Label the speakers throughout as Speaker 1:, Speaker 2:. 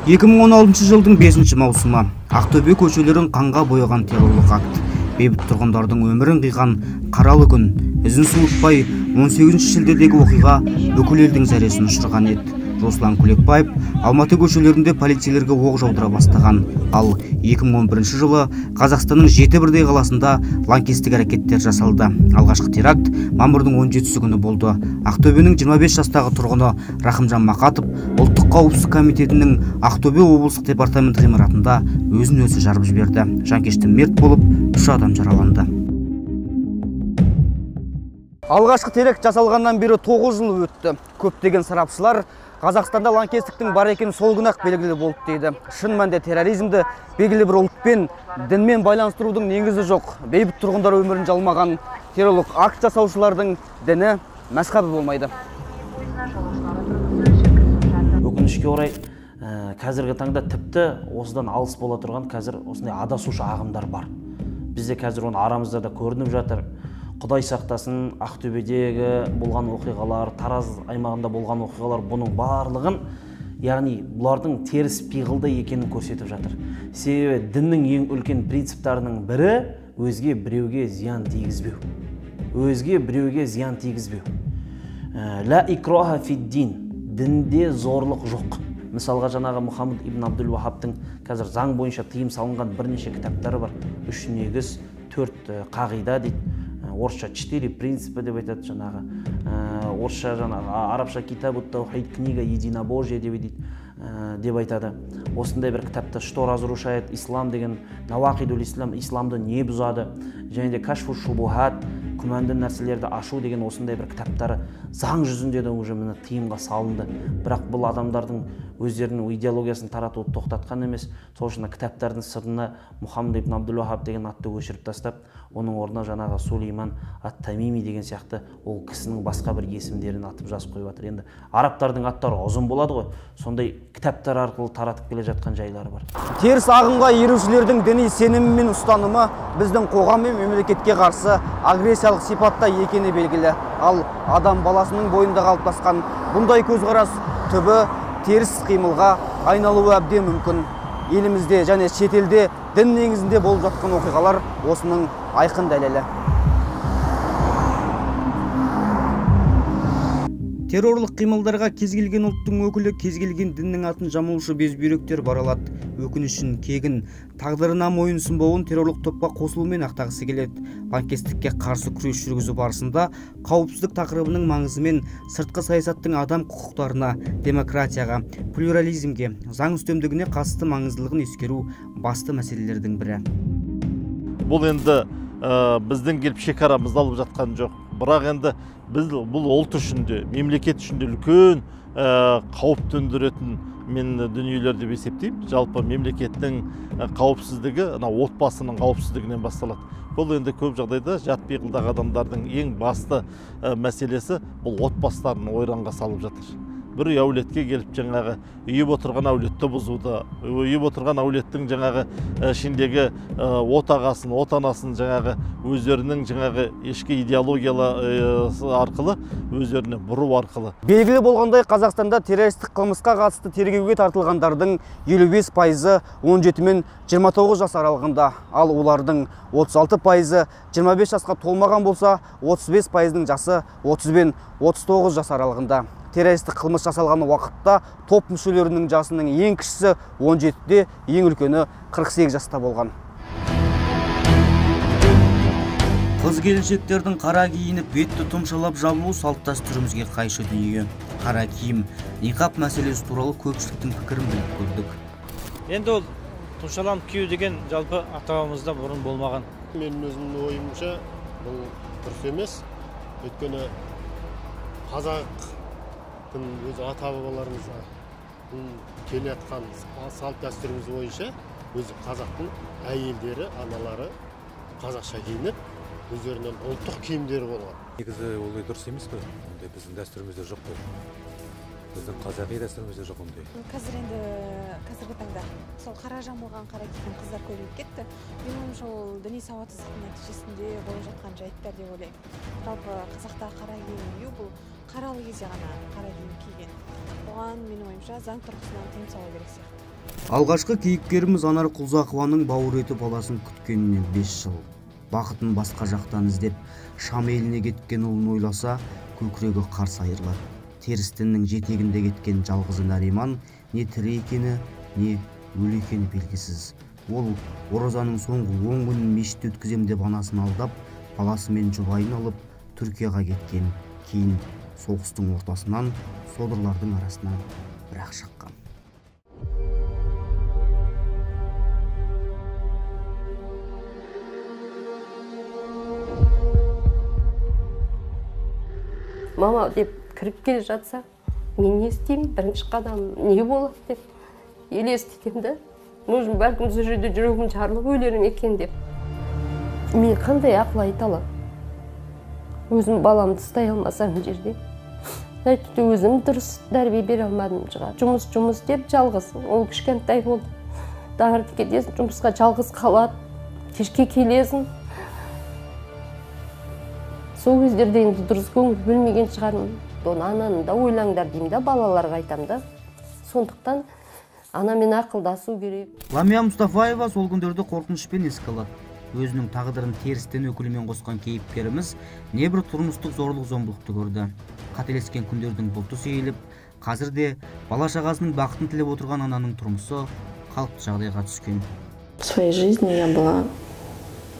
Speaker 1: 2016 жылдың 5 маусымы Ақтөбе көшелерін қанға бояған террорлық акт. Бейбіт тұрғындардың өмірін қиған қаралы күн. Ізін суытпай 18 шілдедегі оқиға бүкіл елдің зәресін ұшырған еді. Руслан Күлекбаев Алматы көшелерінде полицейлерге оқ жаудыра бастаған. Ал 2011 жылы Қазақстанның 7 бірдей қаласында лаңкестік әрекеттер жасалды. Алғашқы теракт мамырдың 17-сі күні болды. Ақтөбенің 25 жастағы тұрғыны Рахымжан Мақатов ұлттық қауіпсіздік комитетінің Ақтөбе облыстық департамент ғимаратында өзін өзі жарып жіберді. Жанкешті мерт болып, 3 адам жараланды. Алғашқы теракт жасалғаннан бері 9 жыл өтті. Көптеген сарапшылар Қазақстанда лаңкестіктің бар екені сол күні-ақ белгілі болды дейді. Шын мәнінде терроризмді белгілі бір ұлтпен, дінмен байланыстырудың негізі жоқ. Бейбіт тұрғындар өмірін жалмаған террорлық акт жасаушылардың діні мәзһабы болмайды.
Speaker 2: Өкінішке орай, қазіргі таңда тіпті осыдан алыс бола тұрған қазір осындай адасушы ағымдар бар. Бізде қазір оны арамызда да көрініп жатыр. Құдай сақтасын, Ақтөбедегі болған оқиғалар, Тараз аймағында болған оқиғалар бұның барлығын, яғни бұлардың теріс пиғылды екенін көрсетіп жатыр. Себебі діннің ең үлкен принциптарының бірі өзге біреуге зиян тигізбеу. Өзге біреуге зиян тигізбеу. Ла икраха фид-дин. Дінде зорлық жоқ. Мысалға жаңағы Мұхаммед ибн Абдул Вахабтың қазір заң бойынша тыйым салынған бірнеше кітаптары бар. 3 негіз, 4 қағида дейді. Орысша 4 принципы деп айтады жаңағы. Орысша жаңағы арабша китабу таухид, книга единобожия деп айтады. Осындай бір кітапта что разрушает ислам деген, навақидул ислам, исламды не бұзады, және де кашфу шубухат, күмәнді нәрселерді ашу деген осындай бір кітаптары заң жүзінде де уже міне тыйымға салынды. Бірақ бұл адамдардың өздерінің идеологиясын таратуды тоқтатқан емес. Сол үшін кітаптардың сыртына Мұхаммед ибн Абдул Вахаб деген атты өшіріп тастап, оның орнына жаңағы Сулейман ат-Тамими деген сияқты ол кісінің басқа бір есімдерін атып жазып қойып жатыр. Енді арабтардың аттары ұзын болады ғой, сондай кітаптар арқылы таратып келе жатқан жайлары бар.
Speaker 1: Теріс ағымға ерушілердің діни сенімі мен ұстанымы біздің қоғам мен мемлекетке қарсы агрессиялық сипатта екені белгілі. Ал адам баласының бойында қалыптасқан бұндай көзқарас түбі теріс қимылға айналуы әбден мүмкін. Елімізде және шетелде дін негізінде болып жатқан оқиғалар осының айқын дәлелі. Террорлық қимылдарға кез келген ұлттың өкілі, кез келген діннің атын жамылушы безбүйректер бар алады. Өкінішін, кегін, тағдырына мойынсұнбауын террорлық топқа қосылумен ақтағысы келеді. Лаңкестікке қарсы күрес жүргізу барысында қауіпсіздік тақырыбының маңызымен сыртқы саясаттың адам құқықтарына, демократияға, плюрализмге, заң үстемдігіне қатысты маңыздылығын ескеру басты мәселелердің бірі.
Speaker 3: Бұл енді біздің келіп шекарамызды алып жатқан жоқ. Бірақ енді біз бұл ұлт үшін де, мемлекет үшін де үлкен қауіп төндіретін мен дүниелер деп есептеймін. Жалпы мемлекеттің қауіпсіздігі отбасының қауіпсіздігінен басталады. Бұл енді көп жағдайда жат пиғылдағы адамдардың ең басты мәселесі бұл отбасыларын ойранға салып жатыр. Бір әулетке келіп жаңағы үйіп отырған әулетті бұзуды, үйіп отырған әулеттің жаңағы ішіндегі отағасын, отанасын жаңағы өздерінің жаңағы ешкі идеологиялы арқылы, өздеріне бұру арқылы.
Speaker 1: Белгілі болғандай, Қазақстанда террористік қылмысқа қатысты тергеуге тартылғандардың 55%-ы 17 мен 29 жас аралығында, ал олардың 36%-ы 25 жасқа толмаған болса, 35%-ның жасы 30 мен 39 жас аралығында. Террористік қылмыс жасалған уақытта топ мүшелерінің жасының ең кішісі 17-де, ең үлкені 48 жаста болған. Қыз келіншектердің қара киініп, бетті тұмшалап жабылу салт дәстүрімізге қайшы дүние. Қара киім, ниқаб мәселесі туралы көпшіліктің пікірін біліп көрдік.
Speaker 4: Енді ол тұмшаланып кию деген жалпы ата-бабамызда бұрын болмаған.
Speaker 5: Менің өзімнің ойымша бұл дұрыс емес. Өйткені қазақ өз ата-бабаларымызға келе жатқан салт дәстүріміз бойынша өзі қазақтың әйелдері, аналары қазақша киініп, өздерінің ұлттық киімдері болған.
Speaker 6: Негізі олай дұрыс емес қой. Ондай біздің дәстүрімізде жоқ қой. Біздің қазақи дәстүрімізде жоқ ондай.
Speaker 7: Қазіргі таңда сол қара жамылған, қара киген қыздар көбейіп кетті. Менің ойымша ол діни сауатсыздықтың нәтижесінде болып жатқан жайттар деп ойлаймын. Жалпы қазақта қара киім кию бұл қаралы кезде ғана қара киім киген. Оған менің ойымша заң тұрғысынан тыйым салу керек сияқты.
Speaker 1: Алғашқы кейіпкеріміз Анар Құлзақованың бауыр еті баласын күткеніне 5 жыл. Бақытын басқа жақтан іздеп, Шам еліне кеткен ұлын ойласа, көкірегі қарс айырылады. Терістеннің жетегінде кеткен жалғызы Нариман не тірі екені, не өлі екені белгісіз. Ол оразаның соңғы 10 күнін мешітте өткізем деп анасын алдап, баласымен жұбайын алып, Түркияға кеткен. Кейін соғыстың ортасынан содырлардың арасынан бір-ақ шыққан.
Speaker 8: Мама деп кіріп келе жатса, мен не істеймін, бірінші қадам не болады деп елестетемін да. Может, бәлкім сол жерде жүрегім жарылып өлерім екен деп. Мен қандай ақыл айта аламын? Өзім баламды ұстай алмасам жерде. Әйтті өзім дұрыс тәрбие бере алмадым шығар. Жұмыс деп жалғыз. Ол кішкентай болды. Таңертең кетесің, жұмысқа жалғыз қалады. Кешке келесің. Сол кездерде енді дұрыс көңіл бөлмеген шығармын. Ананы да ойлаңдар деймін да, балаларға айтамын да. Сондықтан анамен ақылдасу керек.
Speaker 1: Ламия Мұстафаева сол күндерді қорқынышпен еске алады. Өзінің тағдырын терістен өкілімен қосқан кейіпкеріміз небір тұрмыстық зорлық-зомбылықты көрді. Қателескен күндердің бұлты сейіліп, қазірде бала-шағасының бақытын тілеп отырған ананың тұрмысы қалыпты жағдайға түскен.
Speaker 9: В своей жизни я была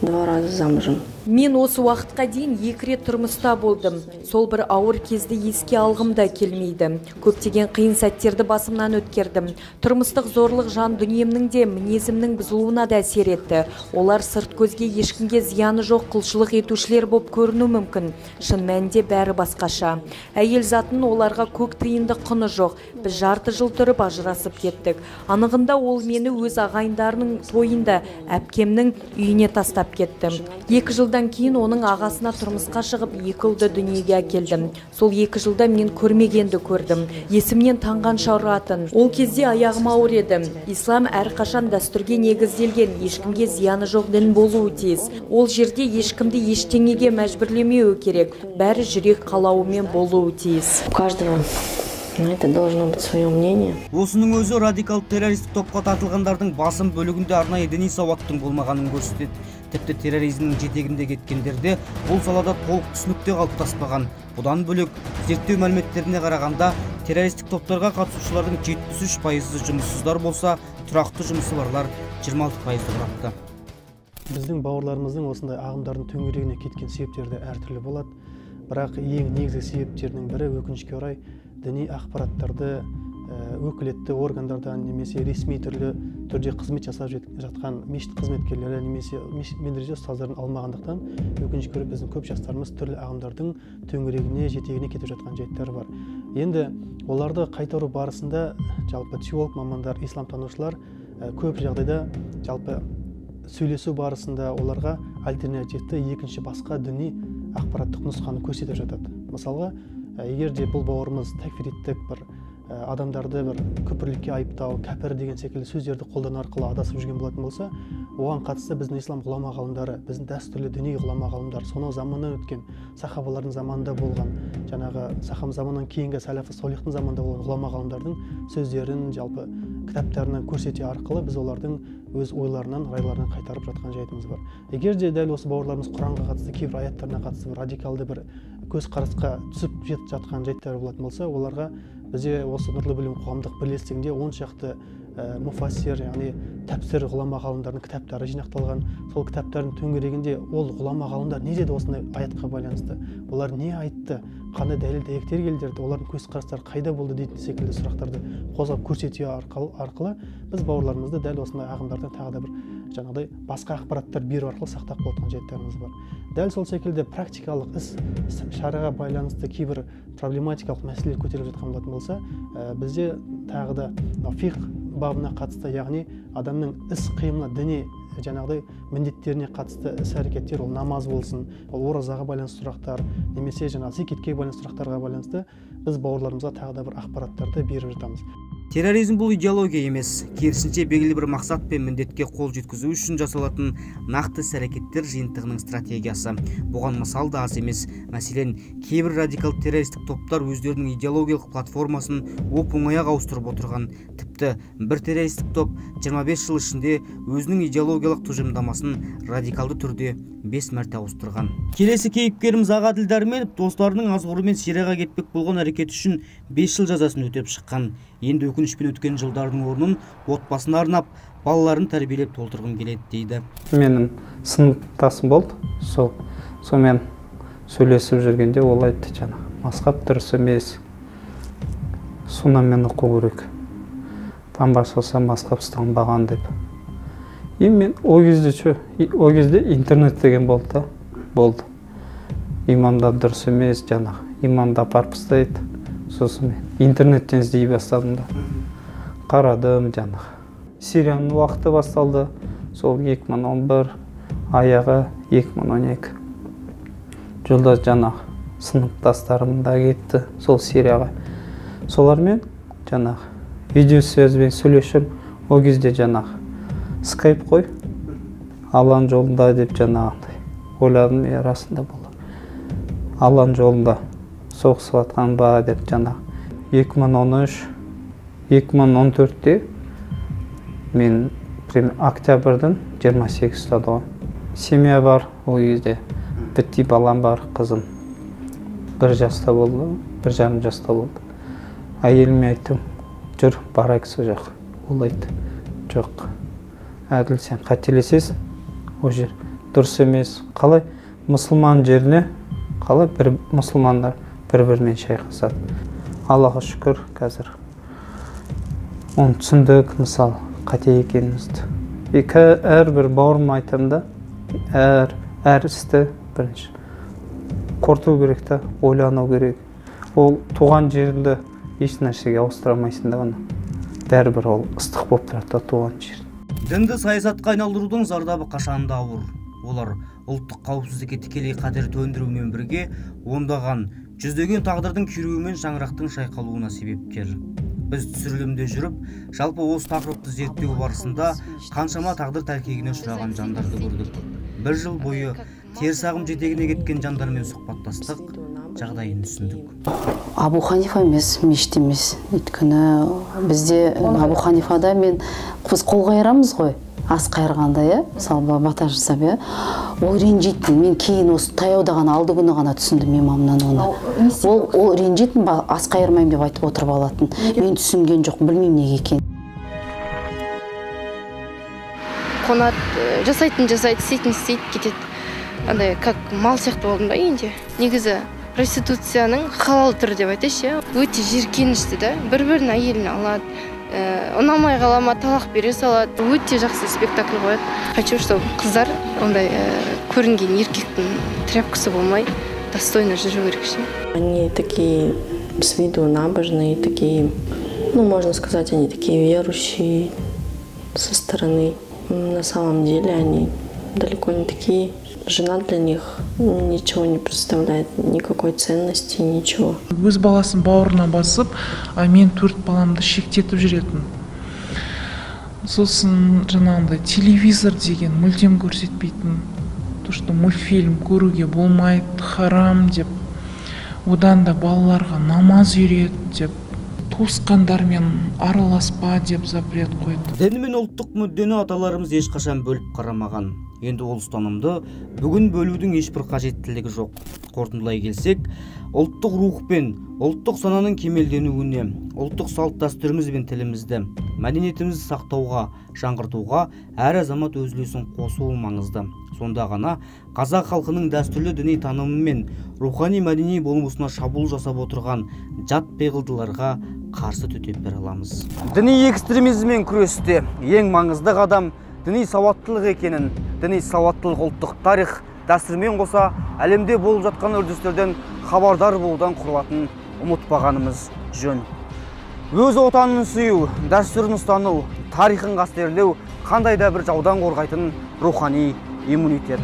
Speaker 9: 2 раза замужем.
Speaker 10: Мен осы уақытқа дейін 2 рет тұрмыста болдым. Сол бір ауыр кезді еске алғым да келмейді. Көптеген қиын сәттерді басымнан өткердім. Тұрмыстық зорлық жан дүниемнің де мінезімнің бұзылуына да әсер етті. Олар сырт көзге ешкімге зияны жоқ құлшылық етушілер боп көріну мүмкін. Шын мәнінде бәрі басқаша. Әйел затын оларға көк тиынды құны жоқ. Біз жарты жыл тұрып ажырасып кеттік. Анығында ол мені өз ағайындарының тойында әпкемнің үйіне тастап кеттім. 2 жылдан кейін оның ағасына тұрмысқа шығып 2 ұлды дүниеге әкелдім. Сол 2 жылда мен көрмегенді көрдім. Есімнен таңғанша ұратын. Ол кезде аяғым ауыр еді. Ислам әрқашан дәстүрге негізделген, ешкімге зияны жоқ дін болуы тиіс. Ол жерде ешкімді ештеңеге мәжбүрлемеуі керек. Бәрі жүрек қалауымен болуы тиіс.
Speaker 9: У каждого на это должно быть свое мнение.
Speaker 1: Осының өзі радикал террористік топқа тартылғандардың басым бөлігінде арнайы діни сауаттың болмағанын көрсетеді. Тіпті терроризмнің жетегінде кеткендерде бұл салада толық түсінікте қалыптаспаған. Бұдан бөлек зерттеу мәліметтеріне қарағанда террористік топтарға қатысушылардың 73% жұмыссыздар болса, тұрақты жұмысы барлар 26% құрапты.
Speaker 11: Біздің бауырларымыздың осындай ағымдардың төңірегіне кеткен себептері әртүрлі болады. Бірақ ең негізгі себептердің бірі өкінішке орай діни ақпараттарды өкілетті органдардан немесе ресми түрде қызмет жасап жатқан мешіт қызметкерлері немесе медресе ұстаздарын алмағандықтан өкінішке орай біздің көп жастарымыз түрлі ағымдардың төңірегіне жетегіне кетіп жатқан жайттар бар. Енді оларды қайтару барысында жалпы теолог мамандар, исламтанушылар көп жағдайда жалпы сөйлесу барысында оларға альтернативті екінші басқа діни ақпараттық нұсқаны көрсетіп жатады. Мысалға, егер де бұл бауырымыз тәкфириттік бір адамдарды бір күпірлікке айыптау, кәпір деген секілді сөздерді қолдану арқылы адасып жүрген болатын болса, оған қатысты біздің ислам ғұлама ғалымдары, біздің дәстүрлі діни ғұлама ғалымдар, сонау заманнан өткен сахабалардың заманында болған, жаңағы сахаба заманнан кейінгі сәләфі солихтың заманында болған ғұлама ғалымдардың сөздерін, жалпы кітаптарынан көрсете арқылы біз олардың өз ойларынан, райларынан қайтарып жатқан жайтымыз бар. Егер де дәл осы бауырларымыз Құранға қатысты, кейбір аяттарына қатысты радикалды бір көзқарасқа түсіп жатқан жайттар болатын болса, оларға бізде осы Нұрлы білім қоғамдық бірлестігінде 10 шақты муфассир, яғни тәпсір ғұлама ғалымдардың кітаптары жинақталған. Сол кітаптардың төңірегінде ол ғұлама ғалымдар не деді осындай аятқа байланысты? Олар не айтты? Қандай дәлел дәйектер келтірді? Олардың көзқарастары қайда болды дейтін секілді сұрақтарды қозғап көрсету арқылы біз бауырларымызды дәл осындай ағымдардан тағы да бір жаңағыдай басқа ақпараттар беру арқылы сақтап қалатын жайттарымыз бар. Дәл сол секілді практикалық іс шараға байланысты кейбір проблематикалық мәселелер көтеріліп жатқан болатын болса, бізде тағы да фиқ бабына қатысты, яғни адамның іс қимылына, діни жаңағыдай міндеттеріне қатысты іс-әрекеттер, ол намаз болсын, ол оразаға байланысты сұрақтар, немесе жаңағы зекетке байланысты сұрақтарға байланысты біз бауырларымызға тағы да бір ақпараттарды беріп жатамыз.
Speaker 1: Терроризм бұл идеология емес, керісінше белгілі бір мақсат пен міндетке қол жеткізу үшін жасалатын нақты іс-әрекеттер жиынтығының стратегиясы. Бұған мысал да аз емес. Мәселен, кейбір радикал террористік топтар өздерінің идеологиялық платформасын оп-оңай ауыстырып отырған. Тіпті бір террористік топ 25 жыл ішінде өзінің идеологиялық тұжырымдамасын радикалды түрде 5 мәрте ауыстырған. Келесі кейіпкеріміз Ағаділ Дәрменов достарының азғырымен Сирияға кетпек болған әрекет үшін 5 жыл жазасын өтеп шыққан. Енді өкінішпен өткен жылдардың орнын отбасына арнап, балаларын тәрбиелеп толтырғым келеді дейді.
Speaker 12: Менің сыныптасым болды. Сонымен сөйлесіп жүргенде ол айтты, жаңа масқап дұрыс емес. Сунамен оқу керек. Таңбас болса масқап ұстанбаған деп. Мен о кезде интернет деген болды. Имамда дұрыс емес, жаңа имамда апарып тастайды. Сосын мен интернеттен іздей бастадым да. Қарадым жаңа. Сирияның уақыты басталды. Сол 2011, аяғы 2012. Жолда жаңа сыныптастарым да кетті сол Сирияға. Солармен жаңа видеосөзбен сөйлесіп, о кезде жаңа скайп қой. Алланың жолында деп жаңағындай. Ойладым, расында болар. Алланың жолында соғысып атқан ба деп жаңа 2013-2014-те мен октябрьдің 28 ұстады. Семья бар, ол кезде бітті балам бар, қызым 1 жаста болды, 1,5 жаста болды. Әйеліме айттым, жүр, барайық сол жақ. Ол айтты, жоқ, Әділ, сен қателесесің, о жер дұрыс емес. Қалай мұсылман жеріне, қалай бір мұсылмандар бір-бірімен шайқасады. Аллаға шүкір, қазір оны түсіндік, мысалы, қате екенімізді. Әрбір бауырым айтамда, әр істі бірінші қорыту керек та, ойлану керек. Ол туған жерді еш нәрсеге ауыстырамайсың да, бәрібір ол ыстық болып тұрады туған жер.
Speaker 1: Дінді саясатқа айналдырудың зардабы қашанда ауыр. Олар ұлттық қауіпсіздікке тікелей қатер төндірумен бірге ондаған, жүздеген тағдырдың күйреуімен шаңырақтың шайқалуына себепкер. Біз түсірілімде жүріп, жалпы осы тақырыпты зерттеу барысында қаншама тағдыр тәлкегіне ұшыраған жандарды көрдік. 1 жыл бойы теріс ағым жетегіне кеткен жандармен сұхбаттастық, жағдайын түсіндік.
Speaker 9: Абу Ханифа емес, мешіт емес. Өйткені бізде Абу Ханифада біз қол қайырамыз ғой, ас қайырғанда, мысалы бата жасап, ол ренжитін. Мен кейін осы таяуда ғана, алды күні ғана түсіндім имамнан оны. Ол ренжитін, ас қайырмайым деп айтып отырып алатын. Мен түсінген жоқ, білмеймін неге екен.
Speaker 13: Қонат жасайтын, істейтін, кетеді. Андай, как мал сияқты болдым да енді. Негізі проституцияның халал түрі деп айтайшы, өте жиіркенішті да. Бір-бірін әйелін алады, ұнамай қалама талақ бере салады. Өте жақсы спектакль қояды. Хочу, чтобы қыздар ондай көрінген еркектің тряпкасы болмай, достойно жүру керек.
Speaker 9: Они такие с виду набожные, такие, можно сказать, они такие верующие со стороны. На самом деле они далеко не такие. Жена для них ничего не представляет, никакой ценности, ничего.
Speaker 14: Өз баласын бауырына басып, мен 4 баламды шектетіп жүретін. Сосын жаңағындай телевизор деген мүлдем көрсетпейтін. То, что мультфильм көруге болмайды, харам деп. Одан да балаларға намаз үйрет деп. Туысқандармен араласпа деп запрет қойды.
Speaker 1: Дін мен ұлттық мүддені аталарымыз ешқашан бөліп қарамаған. Енді ол ұстанымды бүгін бөлудің ешбір қажеттілігі жоқ. Қорытындылай келсек, ұлттық рух пен ұлттық сананың кемелденуіне, ұлттық салт дәстүріміз бен тілімізді, мәдениетімізді сақтауға, жаңғыртуға әр азамат өз үлесін қосуы маңызды. Сонда ғана қазақ халқының дәстүрлі діни танымы мен рухани мәдени болмысына шабуыл жасап отырған жат пиғылдыларға қарсы төтеп бере аламыз. Діни экстремизммен күресте ең маңызды қадам діни сауаттылық екенін, діни сауаттылық ұлттық тарих дәстүрмен қоса әлемде болып жатқан үрдістерден хабардар болудан құралатын ұмытпағанымыз жөн. Өз отанын сүю, дәстүрін ұстану, тарихын қастерлеу қандай да бір жаудан қорғайтын рухани иммунитет.